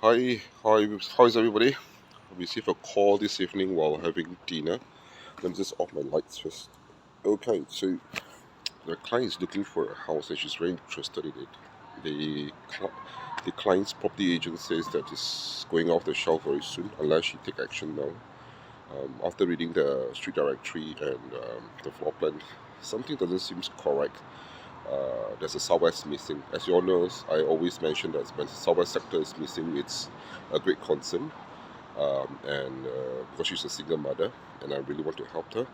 How's everybody? I received a call this evening while having dinner. Let me just off my lights first. Okay, so the client is looking for a house and she's very interested in it. The client's property agent says that it's going off the shelf very soon unless she take action now. After reading the street directory and the floor plan, something doesn't seem correct. There's a southwest missing. As you all know, I always mention that when the southwest sector is missing, it's a great concern. And because she's a single mother, and I really want to help her,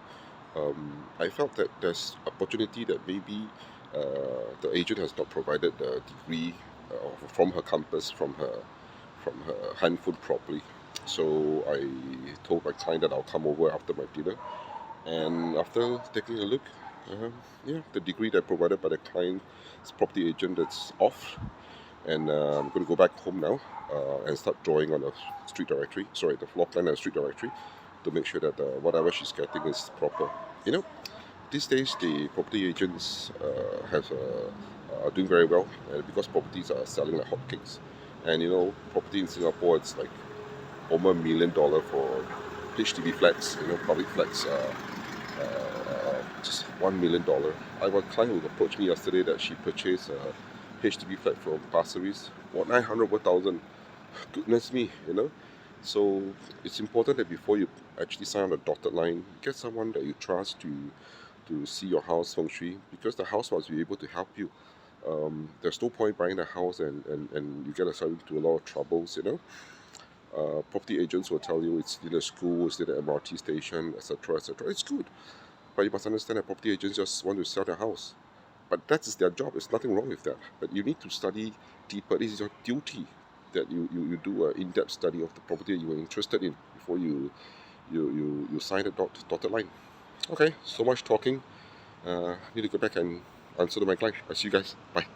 I felt that there's opportunity that maybe the agent has not provided the degree from her campus, from her handphone properly. So I told my client that I'll come over after my dinner, and after taking a look, yeah, the degree that provided by the client's property agent that's off, and I'm going to go back home now and start drawing on the street directory. Sorry, the floor plan and street directory to make sure that whatever she's getting is proper. You know, these days the property agents are doing very well because properties are selling like hotcakes. And property in Singapore, it's like over $1 million for HDB flats. Public flats. Just $1 million. I have a client who approached me yesterday that she purchased a HDB flat from Pasir Ris, what 900 over thousand. Goodness me. So it's important that before you actually sign on the dotted line, get someone that you trust to see your house feng shui, because the house must be able to help you. There's no point buying a house and you get yourself into a lot of troubles. Property agents will tell you it's near a school, it's near the MRT station, etc., etc. It's good, but you must understand that property agents just want to sell their house. But that is their job. There's nothing wrong with that. But you need to study deeper. This is your duty that you do an in-depth study of the property you were interested in before you sign the dotted line. Okay, so much talking. Need to go back and answer to my client. I see you guys. Bye.